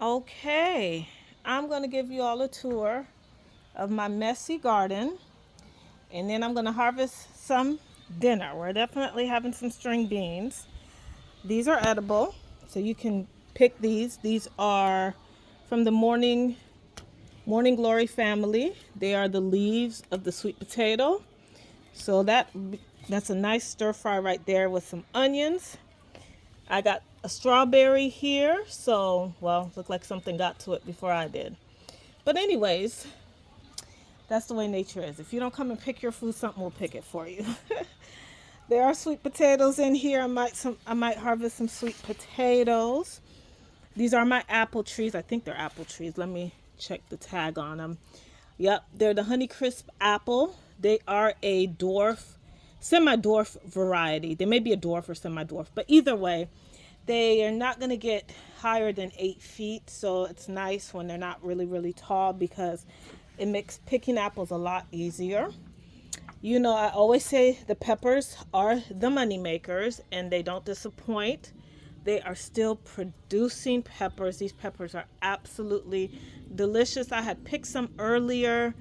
Okay, I'm going to give you all a tour of my messy garden, and then I'm going to harvest some dinner. We're definitely having some string beans. These are edible, so you can pick these. These are from the Morning Glory family. They are the leaves of the sweet potato. So that's a nice stir fry right there with some onions. I got a strawberry here, so well, looked like something got to it before I did. But anyways, that's the way nature is. If you don't come and pick your food, something will pick it for you. There are sweet potatoes in here. I might harvest some sweet potatoes. These are my apple trees. I think they're apple trees. Let me check the tag on them. Yep, they're the Honeycrisp apple. They are a dwarf, semi-dwarf variety. They may be a dwarf or semi-dwarf, but either way, they are not going to get higher than 8 feet. So it's nice when they're not really, really tall because it makes picking apples a lot easier. You know, I always say the peppers are the money makers and they don't disappoint. They are still producing peppers. These peppers are absolutely delicious. I had picked some earlier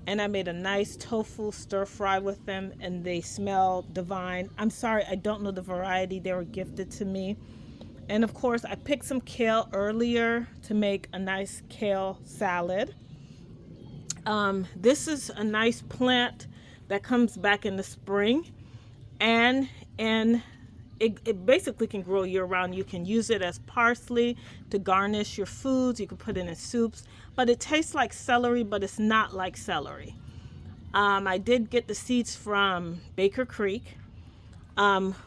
and I made a nice tofu stir fry with them and they smell divine. I'm sorry, I don't know the variety. They were gifted to me. And of course, I picked some kale earlier to make a nice kale salad. This is a nice plant that comes back in the spring, and it basically can grow year round. You can use it as parsley to garnish your foods. You can put it in soups, but it tastes like celery, but it's not like celery. I did get the seeds from Baker Creek.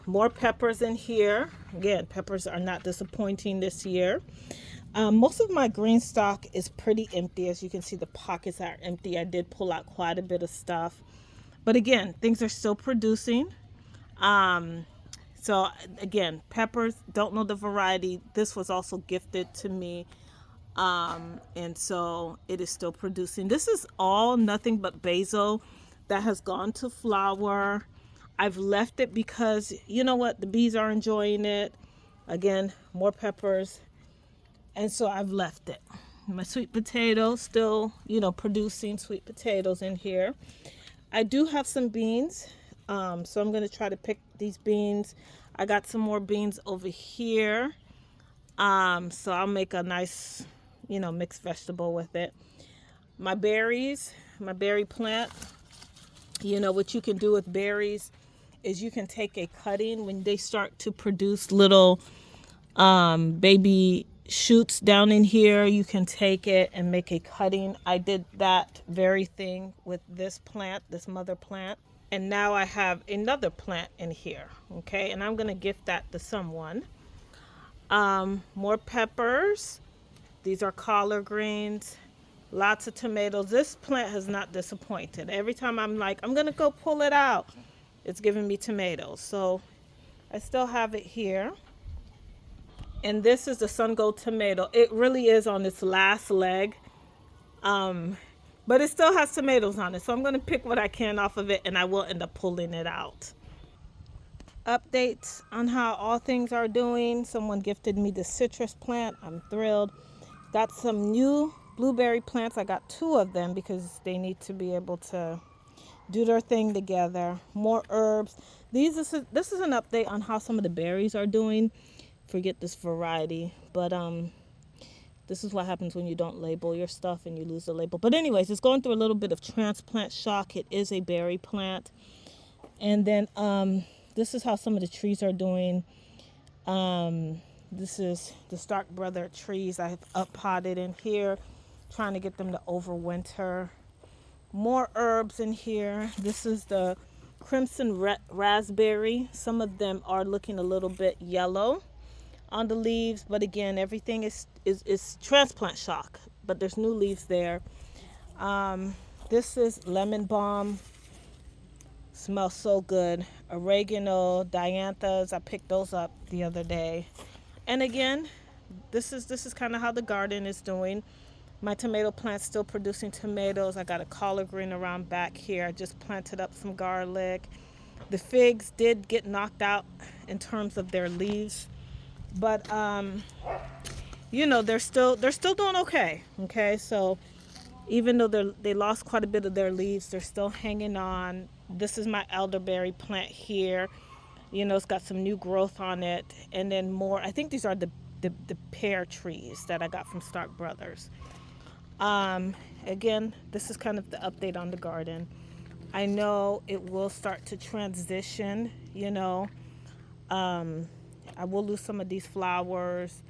More peppers in here. Again, peppers are not disappointing this year. Most of my green stock is pretty empty. As you can see, the pockets are empty. I did pull out quite a bit of stuff. But again, things are still producing. Um, so again, peppers, don't know the variety. This was also gifted to me. And so it is still producing. This is all nothing but basil that has gone to flower. I've left it because you know what? The bees are enjoying it. Again, more peppers. And so I've left it. My sweet potatoes still, producing sweet potatoes in here. I do have some beans. So I'm going to try to pick these beans. I got some more beans over here. So I'll make a nice, mixed vegetable with it. My berries, my berry plant. What you can do with berries is you can take a cutting when they start to produce little baby shoots down in here. You can take it and make a cutting. I did that very thing with this plant, this mother plant. And now I have another plant in here. Okay, and I'm going to gift that to someone. More peppers. These are collard greens. Lots of tomatoes. This plant has not disappointed. Every time I'm like, I'm going to go pull it out, it's giving me tomatoes. So I still have it here. And this is the sun gold tomato. It really is on its last leg. But it still has tomatoes on it. So I'm going to pick what I can off of it and I will end up pulling it out. Updates on how all things are doing. Someone gifted me the citrus plant. I'm thrilled. Got some new blueberry plants. I got 2 of them because they need to be able to do their thing together. More herbs. This is an update on how some of the berries are doing. Forget this variety, but this is what happens when you don't label your stuff and you lose the label. But anyways, it's going through a little bit of transplant shock. It is a berry plant. And then this is how some of the trees are doing. This is the Stark Brother trees I have up potted in here, trying to get them to overwinter. More herbs in here. This is the crimson raspberry. Some of them are looking a little bit yellow on the leaves, but again, everything is transplant shock, but there's new leaves there. This is lemon balm. Smells so good. Oregano, dianthus. I picked those up the other day. And again, this is kind of how the garden is doing. My tomato plant's still producing tomatoes. I got a collard green around back here. I just planted up some garlic. The figs did get knocked out in terms of their leaves, but you know, they're still doing okay. Okay, so even though they lost quite a bit of their leaves, they're still hanging on. This is my elderberry plant here. You know, it's got some new growth on it, and then more. I think these are the pear trees that I got from Stark Brothers. Um, Again, this is kind of the update on the garden. I know it will start to transition. You know, um, I will lose some of these flowers.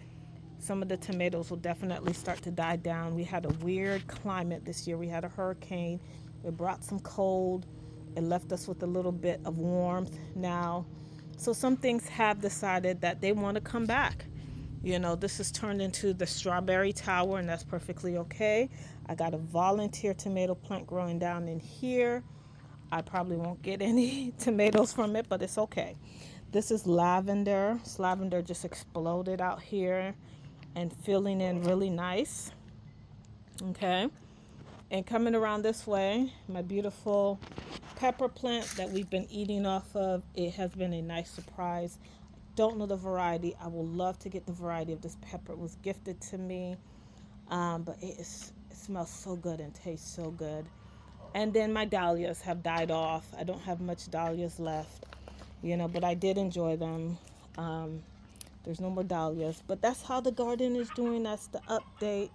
Some of the tomatoes will definitely start to die down. We had a weird climate this year. We had a hurricane. It brought some cold. It left us with a little bit of warmth now. So some things have decided that they want to come back. You know, this has turned into the strawberry tower, and that's perfectly okay. I got a volunteer tomato plant growing down in here. I probably won't get any tomatoes from it, but it's okay. This is lavender. This lavender just exploded out here and filling in really nice. Okay. And coming around this way, my beautiful pepper plant that we've been eating off of, it has been a nice surprise. Don't know the variety. I will love to get the variety of this pepper. It was gifted to me, but it smells so good and tastes so good. And then my dahlias have died off. I don't have much dahlias left, you know, but I did enjoy them. Um, there's no more dahlias, but that's how the garden is doing. That's the update.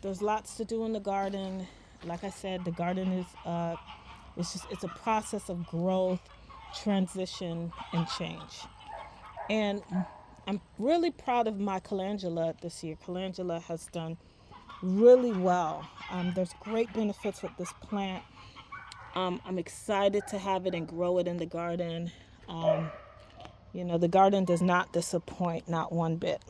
There's lots to do in the garden. Like I said, the garden is it's a process of growth, transition, and change. And I'm really proud of my calendula this year. Calendula has done really well. There's great benefits with this plant. I'm excited to have it and grow it in the garden. You know, the garden does not disappoint, not one bit.